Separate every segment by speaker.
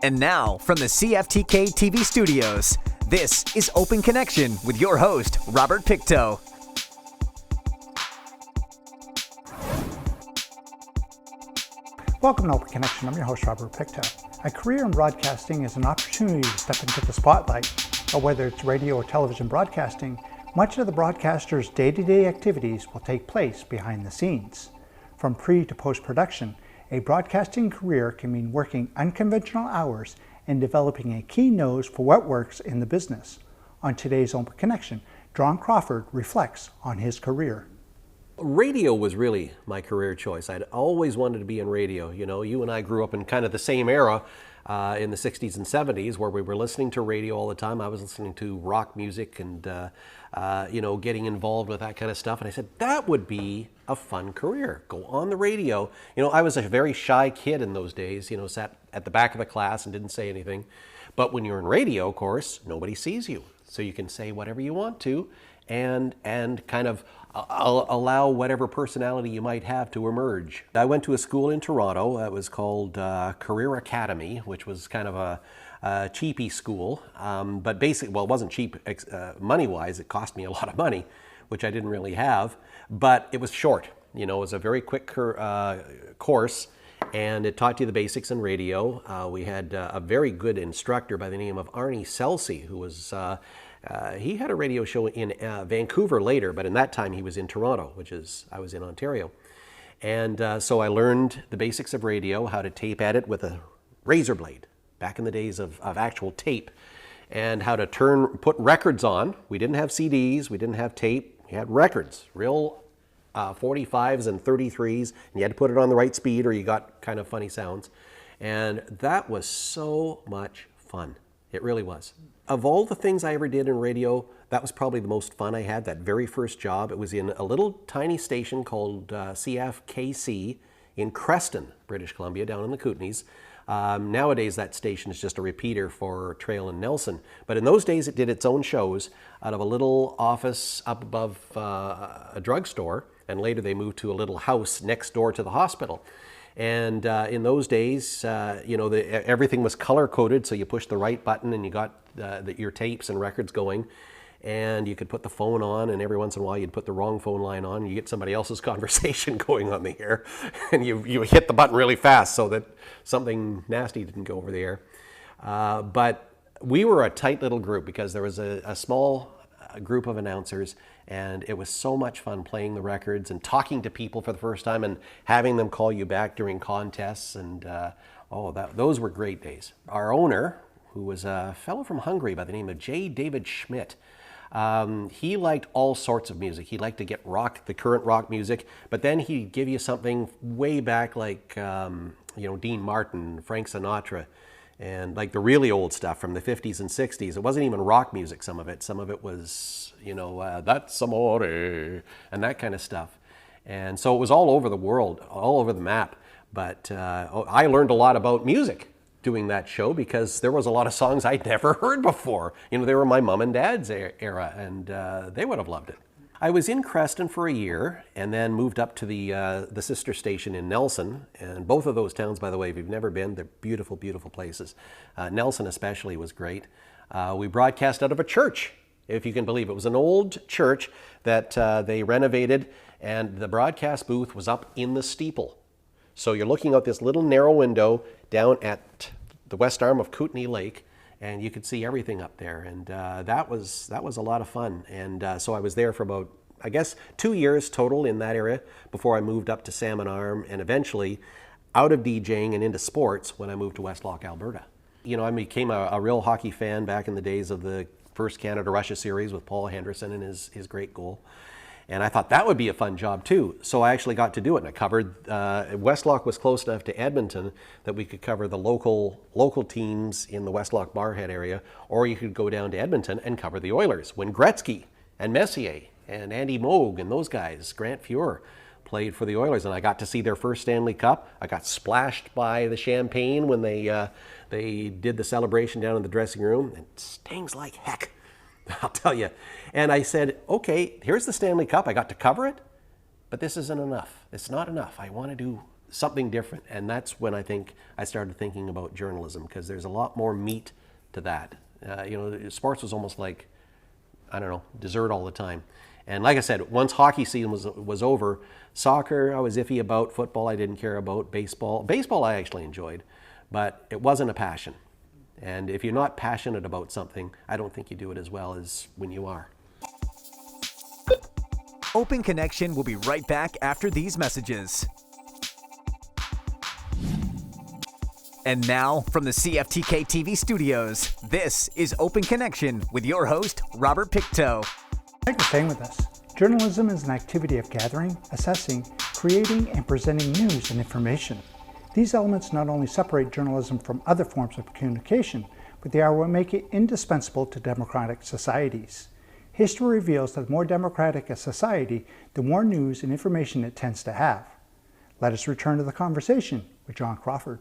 Speaker 1: And now, from the CFTK-TV studios, this is Open Connection with your host, Robert Pictou.
Speaker 2: Welcome to Open Connection. I'm your host, Robert Pictou. A career in broadcasting is an opportunity to step into the spotlight, but whether it's radio or television broadcasting, much of the broadcaster's day-to-day activities will take place behind the scenes. From pre to post-production, a broadcasting career can mean working unconventional hours and developing a keen nose for what works in the business. On today's Open Connection, Crawford reflects on his career.
Speaker 3: Radio was really my career choice. I'd always wanted to be in radio. You know, you and I grew up in kind of the same era in the 60s and 70s where we were listening to radio all the time. I was listening to rock music and, getting involved with that kind of stuff. And I said, that would be a fun career. Go on the radio. You know, I was a very shy kid in those days, sat at the back of the class and didn't say anything. But when you're in radio, of course, nobody sees you. So you can say whatever you want to and kind of allow whatever personality you might have to emerge. I went to a school in Toronto. It was called Career Academy, which was kind of a cheapy school. But basically, well, it wasn't cheap money-wise. It cost me a lot of money, which I didn't really have. But it was short. It was a very quick course, and it taught you the basics in radio. We had a very good instructor by the name of Arnie Selsey, who was he had a radio show in Vancouver later, but in that time he was in Toronto, I was in Ontario. And so I learned the basics of radio, how to tape edit with a razor blade, back in the days of actual tape, and how to put records on. We didn't have CDs, we didn't have tape, we had records, real 45s and 33s, and you had to put it on the right speed or you got kind of funny sounds. And that was so much fun. It really was. Of all the things I ever did in radio, that was probably the most fun I had, that very first job. It was in a little tiny station called CFTK-TV in Creston, British Columbia, down in the Kootenays. Nowadays, that station is just a repeater for Trail and Nelson. But in those days, it did its own shows out of a little office up above a drugstore. And later, they moved to a little house next door to the hospital. And in those days, everything was color-coded, so you pushed the right button and you got your tapes and records going. And you could put the phone on, and every once in a while you'd put the wrong phone line on, and you get somebody else's conversation going on the air. And you hit the button really fast so that something nasty didn't go over the air. But we were a tight little group because there was a small group of announcers, and it was so much fun playing the records and talking to people for the first time and having them call you back during contests. And those were great days. Our owner, who was a fellow from Hungary by the name of J. David Schmidt, he liked all sorts of music. He liked to get the current rock music, but then he'd give you something way back like, Dean Martin, Frank Sinatra, and like the really old stuff from the 50s and 60s. It wasn't even rock music, some of it. Some of it was, that's amore, and that kind of stuff. And so it was all over the world, all over the map. But I learned a lot about music doing that show because there was a lot of songs I'd never heard before. They were my mom and dad's era, and they would have loved it. I was in Creston for a year and then moved up to the sister station in Nelson. And both of those towns, by the way, if you've never been, they're beautiful, beautiful places. Nelson especially was great. We broadcast out of a church, if you can believe it. It was an old church that they renovated, and the broadcast booth was up in the steeple. So you're looking out this little narrow window down at the west arm of Kootenay Lake, and you could see everything up there. And that was a lot of fun. And so I was there for about, 2 years total in that area before I moved up to Salmon Arm and eventually out of DJing and into sports when I moved to Westlock, Alberta. I became a real hockey fan back in the days of the first Canada-Russia series with Paul Henderson and his great goal. And I thought that would be a fun job too. So I actually got to do it. And I covered, Westlock was close enough to Edmonton that we could cover the local teams in the Westlock Barhead area, or you could go down to Edmonton and cover the Oilers when Gretzky and Messier and Andy Moog and those guys, Grant Fuhr, played for the Oilers. And I got to see their first Stanley Cup. I got splashed by the champagne when they did the celebration down in the dressing room. It stings like heck, I'll tell you. And I said, okay, here's the Stanley Cup. I got to cover it, but this isn't enough. It's not enough. I want to do something different. And that's when I think I started thinking about journalism, because there's a lot more meat to that. Sports was almost like, I don't know, dessert all the time. And like I said, once hockey season was over, soccer I was iffy about, football I didn't care about, baseball I actually enjoyed, but it wasn't a passion. And if you're not passionate about something, I don't think you do it as well as when you are.
Speaker 1: Open Connection will be right back after these messages. And now, from the CFTK-TV studios, this is Open Connection with your host, Robert Pictou.
Speaker 2: Thanks for staying with us. Journalism is an activity of gathering, assessing, creating, and presenting news and information. These elements not only separate journalism from other forms of communication, but they are what make it indispensable to democratic societies. History reveals that the more democratic a society, the more news and information it tends to have. Let us return to the conversation with John Crawford.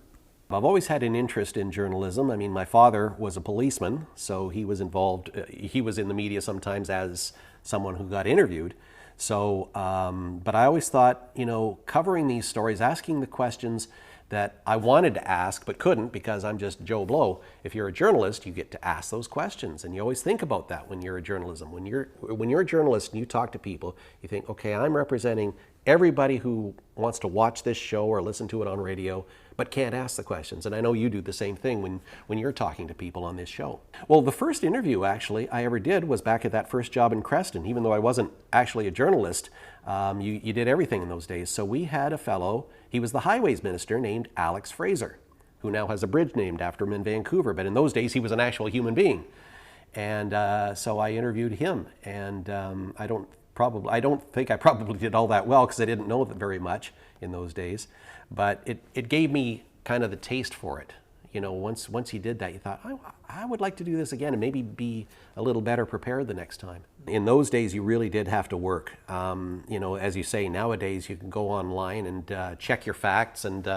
Speaker 3: I've always had an interest in journalism. I mean, my father was a policeman, so he was involved. He was in the media sometimes as someone who got interviewed. So, but I always thought, covering these stories, asking the questions that I wanted to ask but couldn't because I'm just Joe Blow. If you're a journalist, you get to ask those questions, and you always think about that when you're a journalism. When you're a journalist and you talk to people, you think, okay, I'm representing everybody who wants to watch this show or listen to it on radio, but can't ask the questions. And I know you do the same thing when you're talking to people on this show. Well, the first interview actually I ever did was back at that first job in Creston. Even though I wasn't actually a journalist, you did everything in those days. So we had a fellow, he was the highways minister, named Alex Fraser, who now has a bridge named after him in Vancouver. But in those days, he was an actual human being. And so I interviewed him. And I don't think I probably did all that well because I didn't know very much in those days. But it gave me kind of the taste for it. Once you did that, you thought, I would like to do this again and maybe be a little better prepared the next time. In those days, you really did have to work. As you say, nowadays you can go online and check your facts and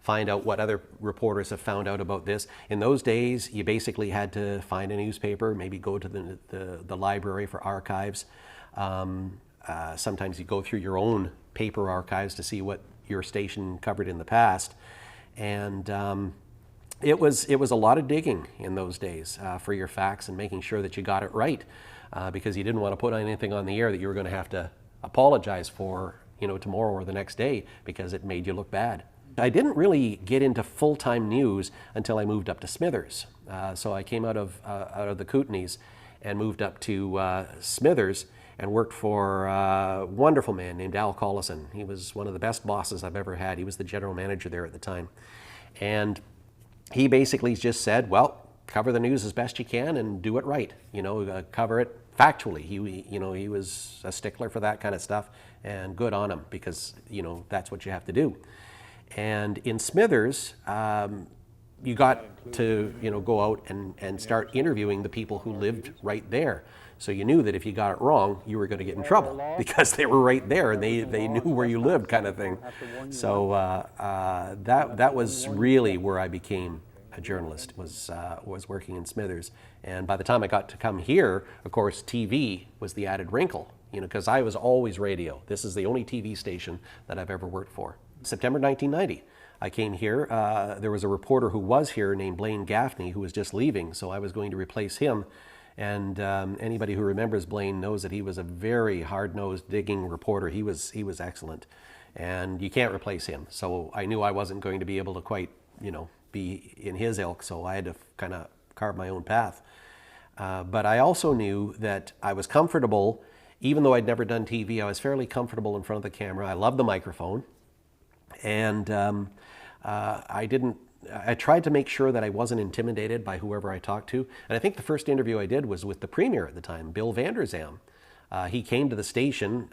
Speaker 3: find out what other reporters have found out about this. In those days, you basically had to find a newspaper, maybe go to the library for archives. Sometimes you go through your own paper archives to see what your station covered in the past. And it was a lot of digging in those days for your facts and making sure that you got it right, because you didn't want to put anything on the air that you were going to have to apologize for, tomorrow or the next day because it made you look bad. I didn't really get into full-time news until I moved up to Smithers. So I came out of the Kootenays and moved up to Smithers and worked for a wonderful man named Al Collison. He was one of the best bosses I've ever had. He was the general manager there at the time. And he basically just said, well, cover the news as best you can and do it right. Cover it factually. He was a stickler for that kind of stuff, and good on him because, that's what you have to do. And in Smithers, you got to, go out and start interviewing the people who lived right there. So you knew that if you got it wrong, you were going to get in trouble because they were right there and they knew where you lived, kind of thing. So that was really where I became a journalist, was working in Smithers. And by the time I got to come here, of course, TV was the added wrinkle, because I was always radio. This is the only TV station that I've ever worked for. September 1990. I came here. There was a reporter who was here named Blaine Gaffney who was just leaving, so I was going to replace him. And anybody who remembers Blaine knows that he was a very hard-nosed, digging reporter. He was excellent, and you can't replace him. So I knew I wasn't going to be able to quite, be in his ilk. So I had to kind of carve my own path. But I also knew that I was comfortable, even though I'd never done TV. I was fairly comfortable in front of the camera. I loved the microphone, and I tried to make sure that I wasn't intimidated by whoever I talked to. And I think the first interview I did was with the premier at the time, Bill Vanderzam. He came to the station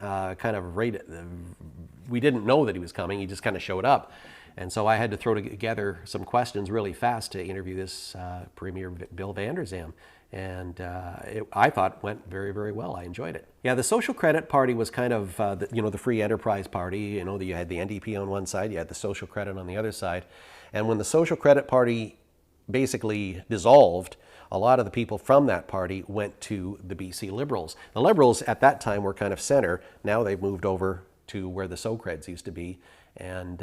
Speaker 3: we didn't know that he was coming. He just kind of showed up. And so I had to throw together some questions really fast to interview this Premier Bill Vanderzam. And I thought went very, very well. I enjoyed it. Yeah, the Social Credit Party was kind of, the Free Enterprise Party. You had the NDP on one side, you had the Social Credit on the other side. And when the Social Credit Party basically dissolved, a lot of the people from that party went to the BC Liberals. The Liberals at that time were kind of center. Now they've moved over to where the SoCreds used to be. And,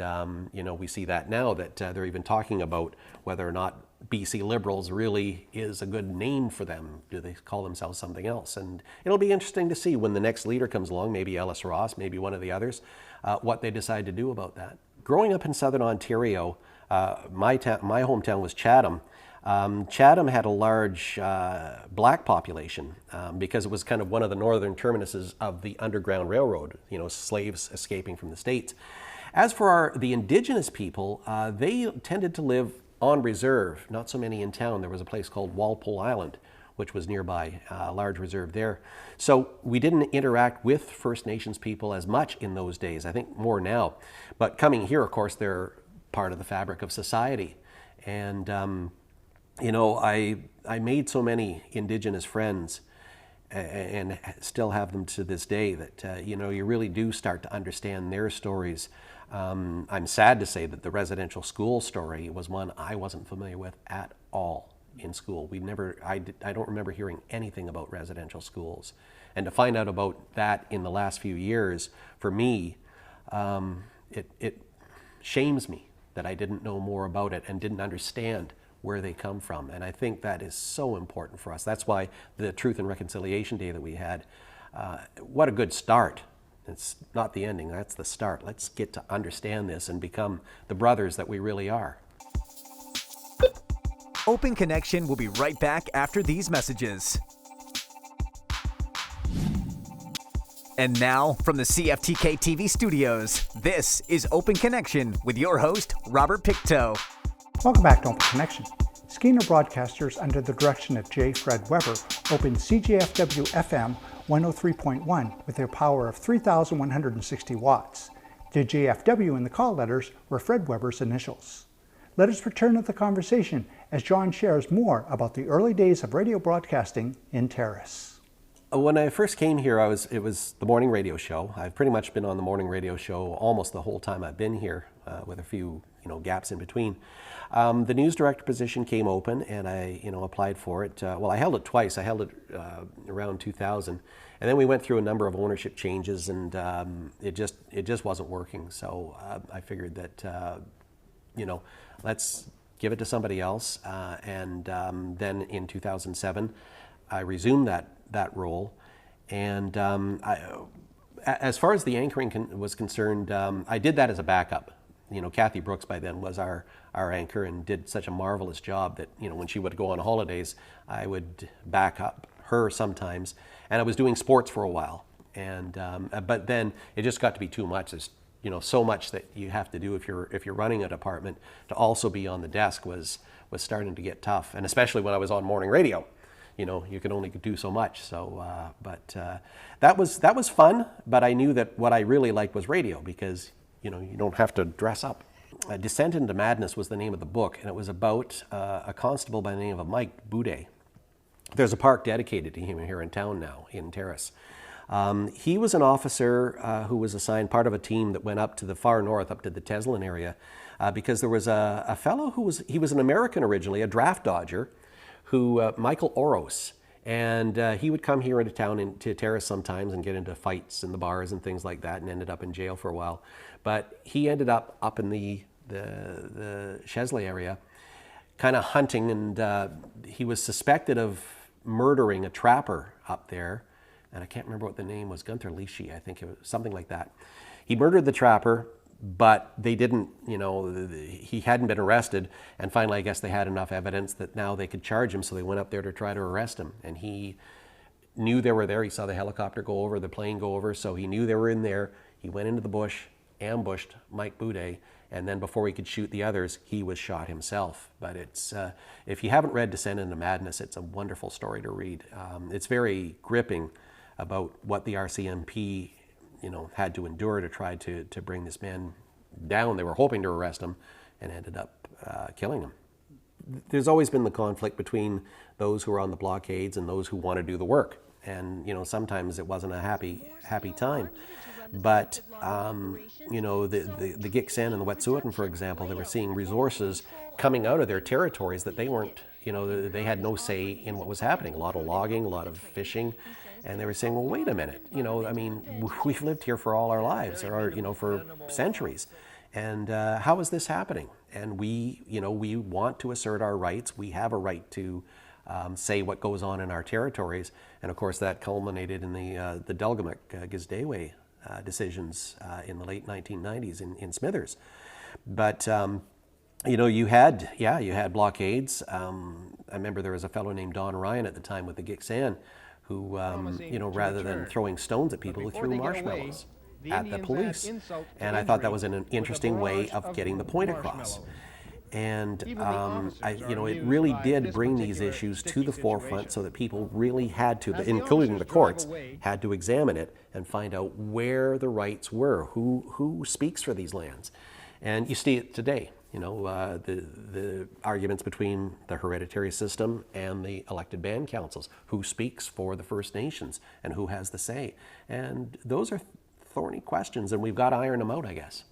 Speaker 3: we see that now that they're even talking about whether or not BC Liberals really is a good name for them. Do they call themselves something else? And it'll be interesting to see when the next leader comes along, maybe Ellis Ross, maybe one of the others, what they decide to do about that. Growing up in Southern Ontario, my hometown was Chatham. Chatham had a large black population because it was kind of one of the northern terminuses of the Underground Railroad, slaves escaping from the States. As for the Indigenous people, they tended to live on reserve, not so many in town. There was a place called Walpole Island, which was nearby, a large reserve there. So we didn't interact with First Nations people as much in those days, I think more now. But coming here, of course, they're part of the fabric of society. And, I made so many Indigenous friends and still have them to this day that, you really do start to understand their stories. I'm sad to say that the residential school story was one I wasn't familiar with at all in school. I don't remember hearing anything about residential schools. And to find out about that in the last few years, for me, it shames me that I didn't know more about it and didn't understand where they come from. And I think that is so important for us. That's why the Truth and Reconciliation Day that we had, what a good start. It's not the ending, that's the start. Let's get to understand this and become the brothers that we really are.
Speaker 1: Open Connection will be right back after these messages. And now, from the CFTK-TV studios, this is Open Connection with your host, Robert Pictou.
Speaker 2: Welcome back to Open Connection. Skeena Broadcasters, under the direction of J. Fred Weber, opened CJFW-FM 103.1 with a power of 3,160 watts. The JFW in the call letters were Fred Weber's initials. Let us return to the conversation as John shares more about the early days of radio broadcasting in Terrace.
Speaker 3: When I first came here, it was the morning radio show. I've pretty much been on the morning radio show almost the whole time I've been here, with a few gaps in between. The news director position came open, and I applied for it. I held it twice. I held it around 2000, and then we went through a number of ownership changes, and it just wasn't working. So I figured that let's give it to somebody else. And then in 2007, I resumed that role. And as far as the anchoring was concerned, I did that as a backup. Kathy Brooks by then was our anchor and did such a marvelous job that, when she would go on holidays, I would back up her sometimes. And I was doing sports for a while. And but then it just got to be too much. There's so much that you have to do if you're running a department. To also be on the desk was starting to get tough, and especially when I was on morning radio. You could only do so much. So, that was fun. But I knew that what I really liked was radio because you don't have to dress up. Descendant of Madness was the name of the book, and it was about a constable by the name of Mike Boudet. There's a park dedicated to him here in town now, in Terrace. He was an officer who was assigned part of a team that went up to the far north, up to the Teslin area, because there was a fellow who was an American originally, a draft dodger, Michael Oros. And he would come here into town to Terrace sometimes and get into fights in the bars and things like that, and ended up in jail for a while. But he ended up in the Chesley area, kind of hunting, and he was suspected of murdering a trapper up there. And I can't remember what the name was, Gunther Leachy, I think it was something like that. He murdered the trapper, but they didn't, he hadn't been arrested. And finally, I guess they had enough evidence that now they could charge him, so they went up there to try to arrest him. And he knew they were there. He saw the helicopter go over, the plane go over, so he knew they were in there. He went into the bush, ambushed Mike Boudet, and then before he could shoot the others, he was shot himself. But it's, if you haven't read Descendant of Madness, it's a wonderful story to read. It's very gripping about what the RCMP had to endure to try to bring this man down. They were hoping to arrest him and ended up killing him. There's always been the conflict between those who are on the blockades and those who want to do the work. And, sometimes it wasn't a happy time. But, the Gitxsan and the Wet'suwet'en, for example, they were seeing resources coming out of their territories that they weren't, they had no say in what was happening. A lot of logging, a lot of fishing. And they were saying, well, wait a minute, we've lived here for all our lives, or, for centuries. And how is this happening? And we want to assert our rights. We have a right to say what goes on in our territories. And of course, that culminated in the Delgamuukw-Gisdaywa decisions in the late 1990s in Smithers. But you had blockades. I remember there was a fellow named Don Ryan at the time with the Gitxsan who, rather than throwing stones at people, he threw marshmallows at the police. And I thought that was an interesting way of getting the point across. And it really did bring these issues to the forefront so that people really had to, including the courts, had to examine it and find out where the rights were, who speaks for these lands. And you see it today, the arguments between the hereditary system and the elected band councils, who speaks for the First Nations and who has the say. And those are thorny questions, and we've got to iron them out, I guess.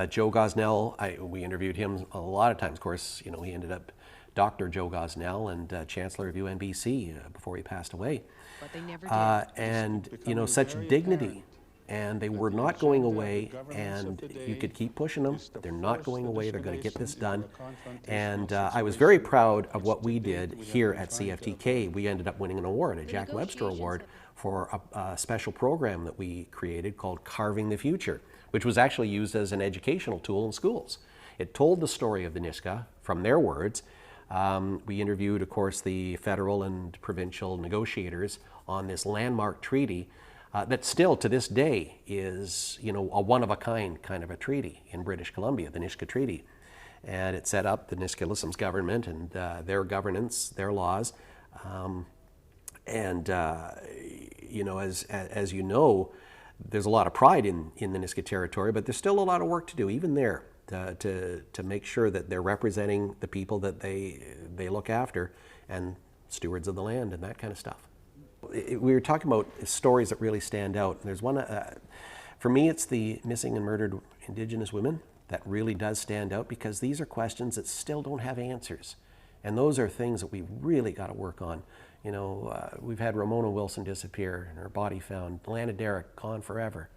Speaker 3: Joe Gosnell, we interviewed him a lot of times. Of course, he ended up Dr. Joe Gosnell and Chancellor of UNBC before he passed away.
Speaker 4: But they never did.
Speaker 3: And such dignity, and they were not going away, and you could keep pushing them. They're not going away. They're going to get this done. And I was very proud of what we did here at CFTK. We ended up winning an award, a Jack Webster Award, for a special program that we created called Carving the Future, which was actually used as an educational tool in schools. It told the story of the Nisga'a from their words. We interviewed, of course, the federal and provincial negotiators on this landmark treaty that still to this day is, a one-of-a-kind kind of a treaty in British Columbia, the Nisga'a Treaty. And it set up the Nisga'a government and their governance, their laws. As you know, there's a lot of pride in the Nisga'a territory, but there's still a lot of work to do, even there, to make sure that they're representing the people that they look after and stewards of the land and that kind of stuff. We were talking about stories that really stand out. There's one, for me, it's the missing and murdered Indigenous women that really does stand out, because these are questions that still don't have answers. And those are things that we've really got to work on. We've had Ramona Wilson disappear and her body found. Lana Derrick gone forever.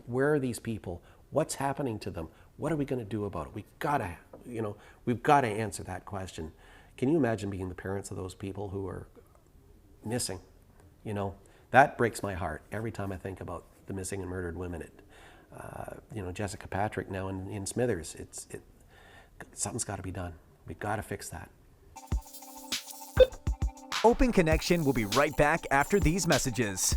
Speaker 3: Where are these people? What's happening to them? What are we going to do about it? We've got to answer that question. Can you imagine being the parents of those people who are missing? That breaks my heart every time I think about the missing and murdered women. Jessica Patrick now in Smithers. Something's got to be done. We've got to fix that.
Speaker 1: Open Connection will be right back after these messages.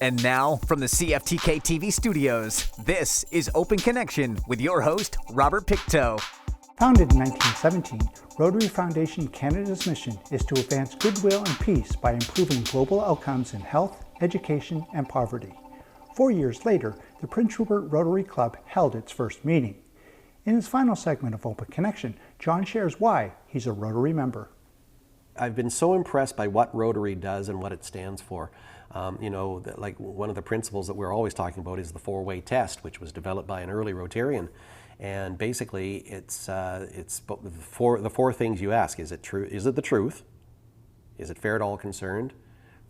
Speaker 1: And now, from the CFTK-TV studios, this is Open Connection with your host, Robert Pictou.
Speaker 2: Founded in 1917, Rotary Foundation Canada's mission is to advance goodwill and peace by improving global outcomes in health, education, and poverty. 4 years later, the Prince Rupert Rotary Club held its first meeting. In his final segment of Open Connection, John shares why he's a Rotary member.
Speaker 3: I've been so impressed by what Rotary does and what it stands for. Like one of the principles that we're always talking about is the four-way test, which was developed by an early Rotarian. And basically, it's the four things you ask. Is it true? Is it the truth? Is it fair to all concerned?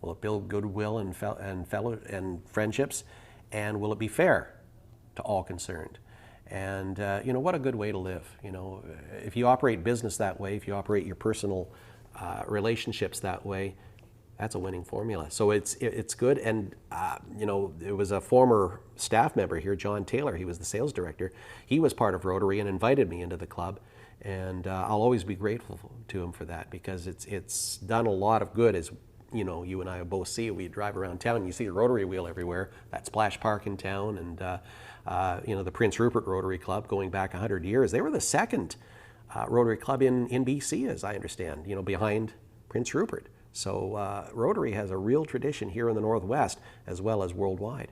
Speaker 3: Will it build goodwill and friendships? And will it be fair to all concerned? And what a good way to live. If you operate business that way, if you operate your personal relationships that way, that's a winning formula. So it's good. And there was a former staff member here, John Taylor. He was the sales director. He was part of Rotary and invited me into the club. And I'll always be grateful to him for that, because it's done a lot of good. As you and I both see it. We drive around town and you see the Rotary wheel everywhere. That Splash Park in town, and the Prince Rupert Rotary Club going back 100 years. They were the second Rotary Club in BC, as I understand, behind Prince Rupert. So Rotary has a real tradition here in the Northwest as well as worldwide.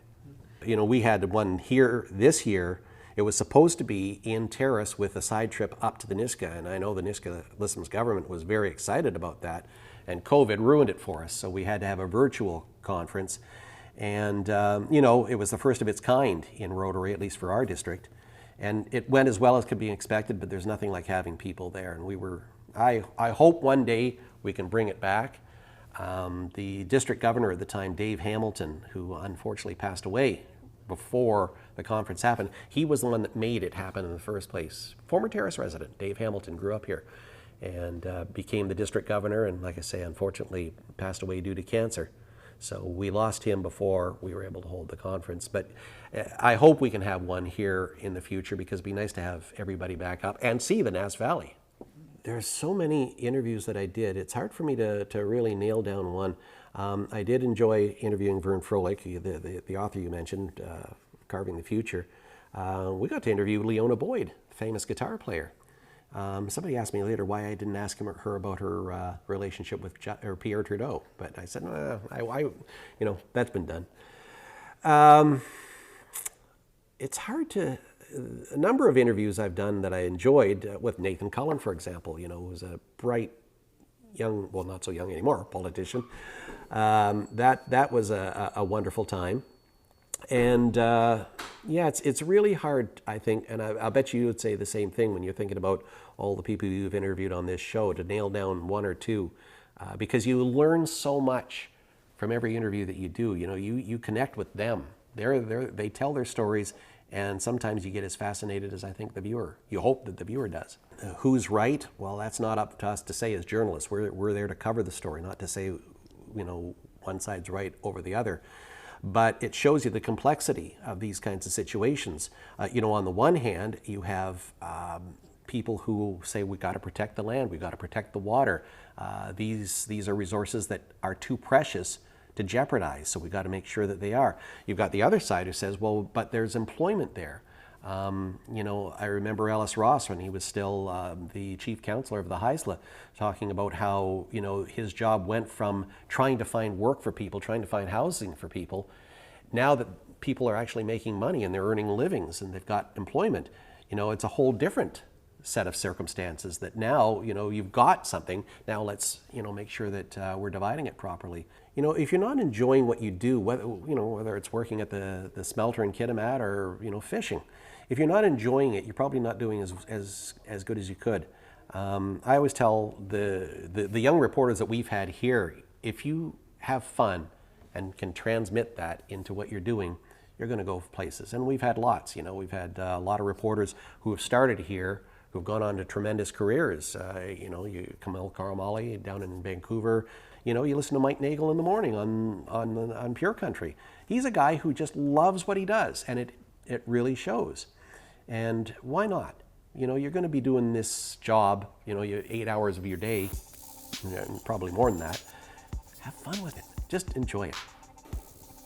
Speaker 3: We had one here this year. It was supposed to be in Terrace with a side trip up to the Nisga'a, and I know the Nisga'a government was very excited about that, and COVID ruined it for us, so we had to have a virtual conference. And it was the first of its kind in Rotary, at least for our district, and it went as well as could be expected, but there's nothing like having people there. And I hope one day we can bring it back. The district governor at the time, Dave Hamilton, who unfortunately passed away before the conference happened. He was the one that made it happen in the first place. Former Terrace resident, Dave Hamilton, grew up here and became the district governor, and like I say, unfortunately passed away due to cancer. So we lost him before we were able to hold the conference. But I hope we can have one here in the future, because it'd be nice to have everybody back up and see the Nass Valley. There's so many interviews that I did. It's hard for me to really nail down one. I did enjoy interviewing Vern Froelich, the author you mentioned, Carving the Future. We got to interview Leona Boyd, famous guitar player. Somebody asked me later why I didn't ask her about her relationship with Pierre Trudeau, but I said, that's been done. It's hard to. A number of interviews I've done that I enjoyed with Nathan Cullen, for example, who's a bright, young, well, not so young anymore, politician. That was a wonderful time. And it's really hard, I think, and I bet you would say the same thing when you're thinking about all the people you've interviewed on this show, to nail down one or two, because you learn so much from every interview that you do. You connect with them. They tell their stories, and sometimes you get as fascinated as I think the viewer. You hope that the viewer does. Who's right? Well, that's not up to us to say as journalists. We're there to cover the story, not to say, one side's right over the other. But it shows you the complexity of these kinds of situations. On the one hand, you have people who say, we got to protect the land, we got to protect the water. These are resources that are too precious to jeopardize, so we got to make sure that they are. You've got the other side who says, well, but there's employment there. I remember Ellis Ross, when he was still the chief counselor of the Haisla, talking about how, his job went from trying to find work for people, trying to find housing for people. Now that people are actually making money and they're earning livings and they've got employment, it's a whole different set of circumstances that now, you've got something. Now let's, make sure that we're dividing it properly. If you're not enjoying what you do, whether it's working at the smelter in Kitimat or, fishing, if you're not enjoying it, you're probably not doing as good as you could. I always tell the young reporters that we've had here, if you have fun and can transmit that into what you're doing, you're going to go places. And we've had lots. We've had a lot of reporters who have started here, who've gone on to tremendous careers. Camille Karamali down in Vancouver. You listen to Mike Nagel in the morning on Pure Country. He's a guy who just loves what he does, and it really shows. And why not? You're going to be doing this job, 8 hours of your day, and probably more than that. Have fun with it. Just enjoy it.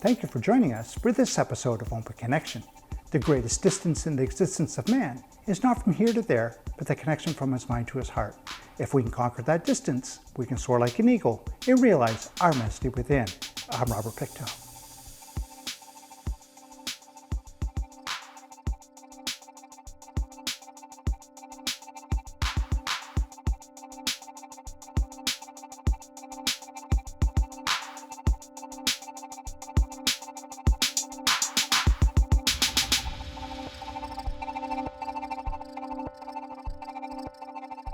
Speaker 2: Thank you for joining us for this episode of Open Connection. The greatest distance in the existence of man is not from here to there, but the connection from his mind to his heart. If we can conquer that distance, we can soar like an eagle and realize our majesty within. I'm Robert Pictou.